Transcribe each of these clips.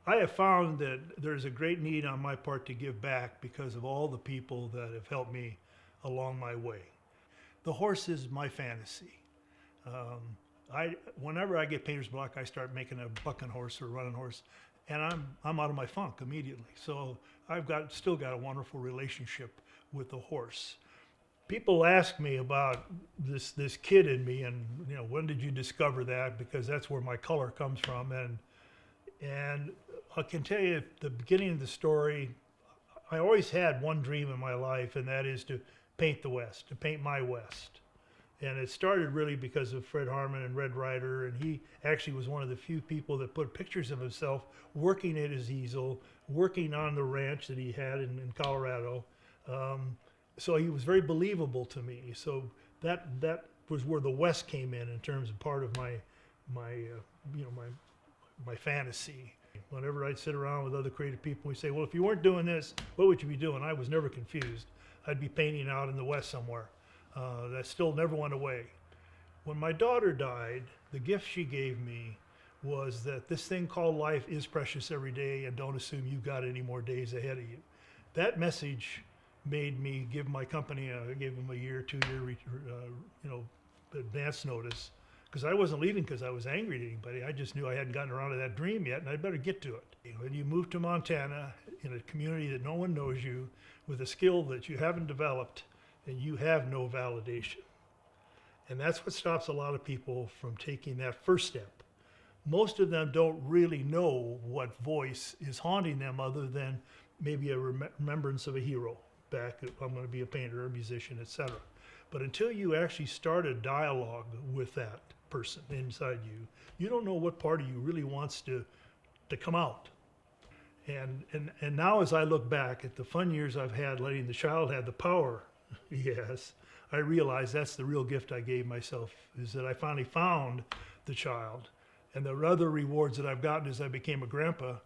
I have found that there's a great need on my part to give back because of all the people that have helped me along my way. The horse is my fantasy. Um, whenever I get painter's block, I start making a bucking horse or running horse, and I'm out of my funk immediately. So still got a wonderful relationship with the horse. People ask me about this kid in me, and when did you discover that? Because that's where my color comes from, and I can tell you at the beginning of the story, I always had one dream in my life, and that is to paint the West, to paint my West. And it started really because of Fred Harmon and Red Ryder, and he actually was one of the few people that put pictures of himself working at his easel, working on the ranch that he had in Colorado. So he was very believable to me. So that was where the West came in terms of part of my fantasy. Whenever I'd sit around with other creative people, we say, well, if you weren't doing this, what would you be doing? I was never confused. I'd be painting out in the West somewhere. That still never went away. When my daughter died, the gift she gave me was that this thing called life is precious every day, and don't assume you've got any more days ahead of you. That message made me give my company, I gave them a year, 2 year, advance notice, because I wasn't leaving because I was angry at anybody. I just knew I hadn't gotten around to that dream yet, and I'd better get to it. When you move to Montana in a community that no one knows you, with a skill that you haven't developed, and you have no validation. And that's what stops a lot of people from taking that first step. Most of them don't really know what voice is haunting them other than maybe a remembrance of a hero back, I'm going to be a painter, a musician, etc. But until you actually start a dialogue with that person inside you, you don't know what part of you really wants to come out. And now as I look back at the fun years I've had letting the child have the power he has, I realize that's the real gift I gave myself, is that I finally found the child. And the other rewards that I've gotten is I became a grandpa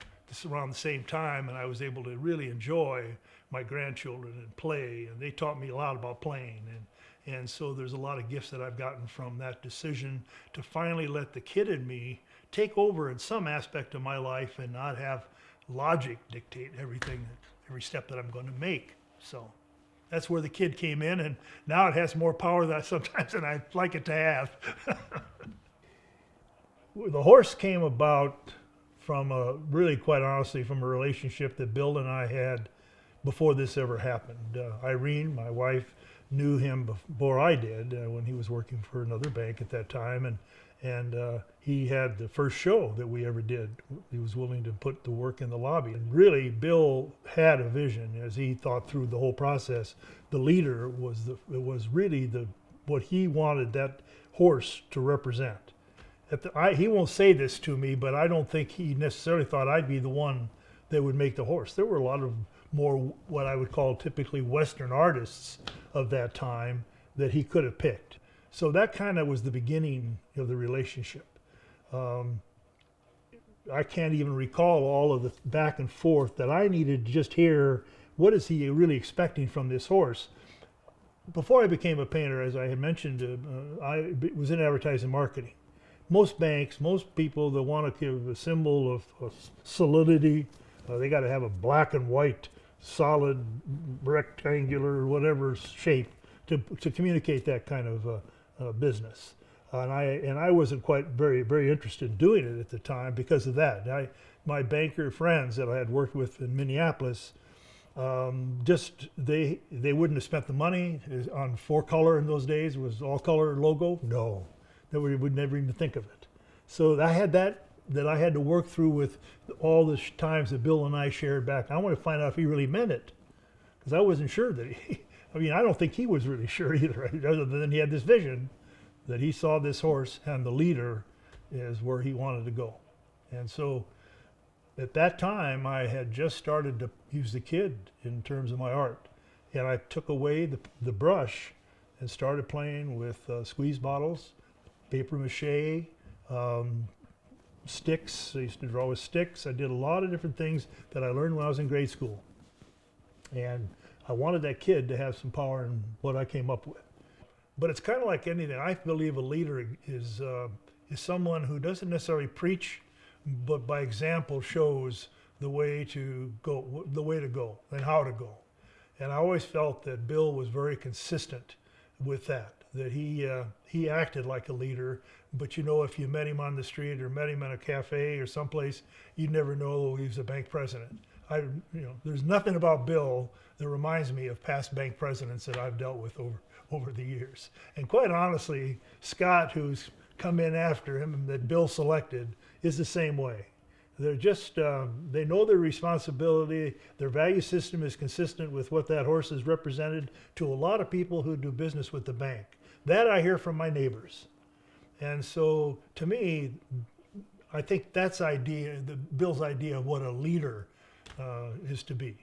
around the same time, and I was able to really enjoy my grandchildren and play, and they taught me a lot about playing. And so there's a lot of gifts that I've gotten from that decision to finally let the kid in me take over in some aspect of my life and not have logic dictate everything, every step that I'm going to make. So that's where the kid came in, and now it has more power sometimes than I'd like it to have. The horse came about from really quite honestly from a relationship that Bill and I had before this ever happened. Irene, my wife, knew him before I did when he was working for another bank at that time, and he had the first show that we ever did. He was willing to put the work in the lobby. And really, Bill had a vision as he thought through the whole process. The leader was really what he wanted that horse to represent. He won't say this to me, but I don't think he necessarily thought I'd be the one that would make the horse. There were a lot of more what I would call typically Western artists of that time that he could have picked. So that kind of was the beginning of the relationship. I can't even recall all of the back and forth that I needed to just hear what is he really expecting from this horse. Before I became a painter, as I had mentioned, I was in advertising marketing. Most banks, most people that want to give a symbol of solidity, they got to have a black and white, solid, rectangular, whatever shape to communicate that kind of business. And I wasn't quite very interested in doing it at the time because of that. My banker friends that I had worked with in Minneapolis, they wouldn't have spent the money on 4-color in those days. It was all-color logo. No, they would never even think of it. So I had that I had to work through with all the times that Bill and I shared back. I want to find out if he really meant it, because I wasn't sure that I don't think he was really sure either, other than he had this vision that he saw this horse and the leader is where he wanted to go. And so at that time, I had just started to use the kid in terms of my art. And I took away the brush and started playing with squeeze bottles, paper mache, sticks. I used to draw with sticks. I did a lot of different things that I learned when I was in grade school. And I wanted that kid to have some power in what I came up with. But it's kind of like anything. I believe a leader is someone who doesn't necessarily preach but by example shows the way to go and how to go. And I always felt that Bill was very consistent with that, that he acted like a leader. But you know, if you met him on the street or met him in a cafe or someplace, you'd never know he was a bank president. There's nothing about Bill that reminds me of past bank presidents that I've dealt with over the years. And quite honestly, Scott, who's come in after him and that Bill selected, is the same way. They're just, they know their responsibility. Their value system is consistent with what that horse has represented to a lot of people who do business with the bank. That I hear from my neighbors. And so to me, I think that's Bill's idea of what a leader is to be.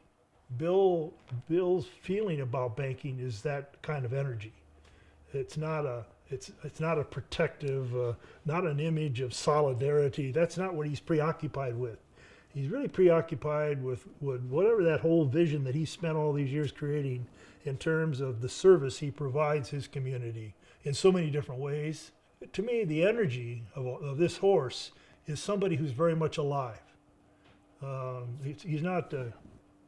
Bill's feeling about banking is that kind of energy. It's not a protective, not an image of solidarity. That's not what he's preoccupied with. He's really preoccupied with whatever that whole vision that he spent all these years creating in terms of the service he provides his community in so many different ways. To me, the energy of this horse is somebody who's very much alive. He's not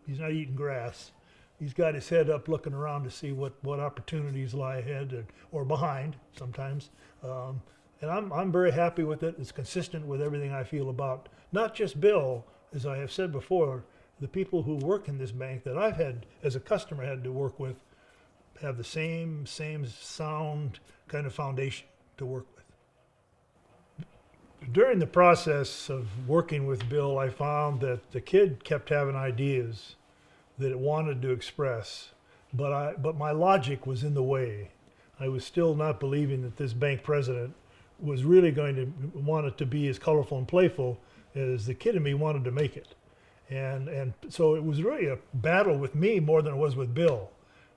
eating grass. He's got his head up looking around to see what opportunities lie ahead or behind sometimes. And I'm very happy with it. It's consistent with everything I feel about not just Bill, as I have said before, the people who work in this bank that I've had as a customer had to work with have the same sound kind of foundation to work with. During the process of working with Bill, I found that the kid kept having ideas that it wanted to express, but my logic was in the way. I was still not believing that this bank president was really going to want it to be as colorful and playful as the kid in me wanted to make it. And so it was really a battle with me more than it was with Bill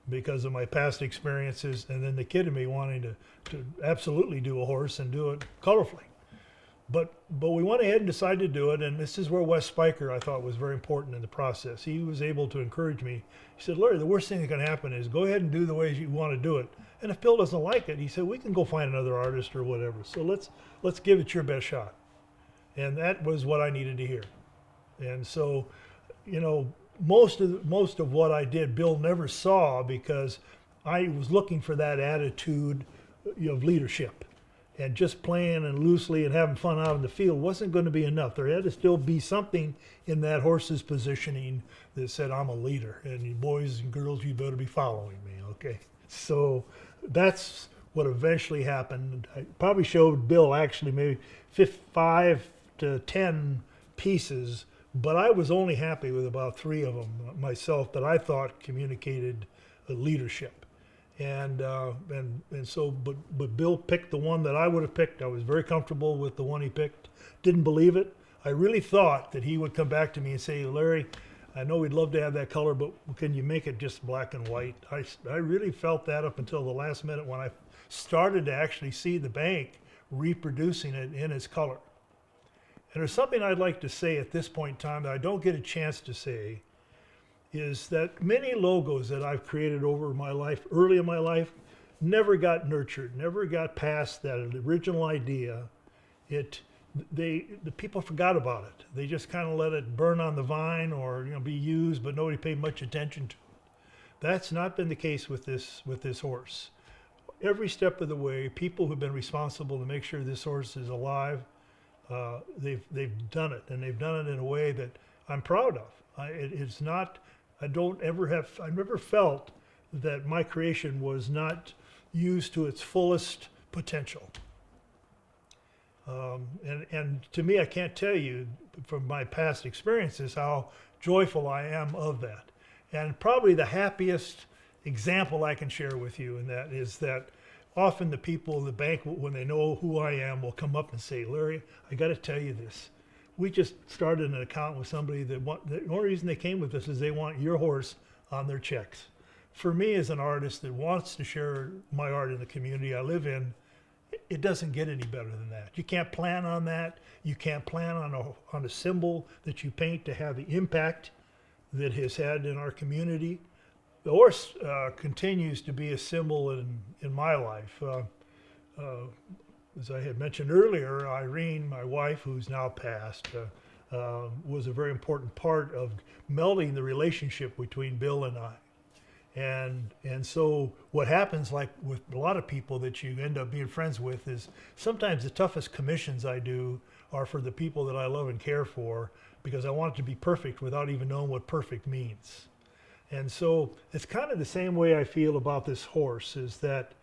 because of my past experiences and then the kid in me wanting to absolutely do a horse and do it colorfully. But we went ahead and decided to do it, and this is where Wes Spiker, I thought, was very important in the process. He was able to encourage me. He said, Larry, the worst thing that can happen is go ahead and do the way you want to do it. And if Bill doesn't like it, he said, we can go find another artist or whatever. So let's give it your best shot. And that was what I needed to hear. And so, most of what I did, Bill never saw because I was looking for that attitude of leadership. And just playing and loosely and having fun out in the field wasn't going to be enough. There had to still be something in that horse's positioning that said, I'm a leader, and you boys and girls, you better be following me, okay? So that's what eventually happened. I probably showed Bill actually maybe 5 to 10 pieces, but I was only happy with about 3 of them myself that I thought communicated leadership. And so Bill picked the one that I would have picked. I was very comfortable with the one he picked. Didn't believe it. I really thought that he would come back to me and say, Larry, I know we'd love to have that color, but can you make it just black and white? I really felt that up until the last minute when I started to actually see the bank reproducing it in its color. And there's something I'd like to say at this point in time that I don't get a chance to say, is that many logos that I've created over my life, early in my life, never got nurtured, never got past that original idea. The people forgot about it. They just kind of let it burn on the vine or be used, but nobody paid much attention to it. That's not been the case with this horse. Every step of the way, people who've been responsible to make sure this horse is alive, they've done it, and they've done it in a way that I'm proud of. I never felt that my creation was not used to its fullest potential. And to me, I can't tell you from my past experiences how joyful I am of that. And probably the happiest example I can share with you in that is that often the people in the bank, when they know who I am, will come up and say, Larry, I got to tell you this. We just started an account with somebody the only reason they came with us is they want your horse on their checks. For me as an artist that wants to share my art in the community I live in, it doesn't get any better than that. You can't plan on that. You can't plan on a symbol that you paint to have the impact that it has had in our community. The horse continues to be a symbol in my life. as I had mentioned earlier, Irene, my wife, who's now passed, was a very important part of melding the relationship between Bill and I. And so what happens, like with a lot of people that you end up being friends with, is sometimes the toughest commissions I do are for the people that I love and care for, because I want it to be perfect without even knowing what perfect means. And so it's kind of the same way I feel about this horse, is that,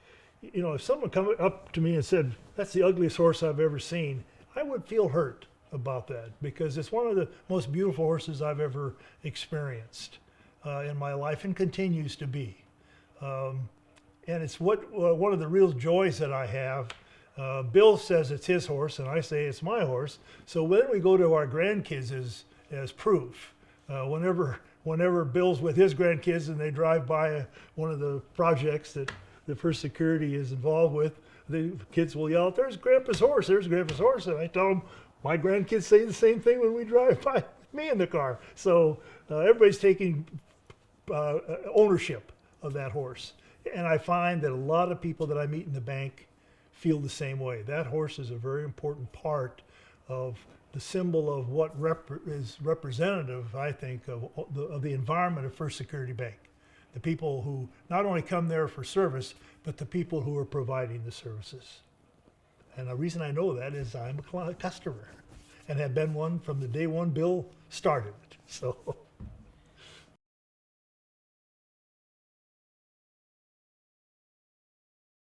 you know, if someone come up to me and said, "That's the ugliest horse I've ever seen," I would feel hurt about that, because it's one of the most beautiful horses I've ever experienced in my life, and continues to be. And it's one of the real joys that I have. Bill says it's his horse, and I say it's my horse. So when we go to our grandkids as proof, whenever Bill's with his grandkids and they drive by one of the projects that the First Security is involved with, the kids will yell, "There's Grandpa's horse, there's Grandpa's horse." And I tell them, my grandkids say the same thing when we drive by me in the car. So everybody's taking ownership of that horse. And I find that a lot of people that I meet in the bank feel the same way. That horse is a very important part of the symbol of what is representative, I think, of the environment of First Security Bank. The people who not only come there for service, but the people who are providing the services. And the reason I know that is I'm a customer, and have been one from the day one Bill started it. So.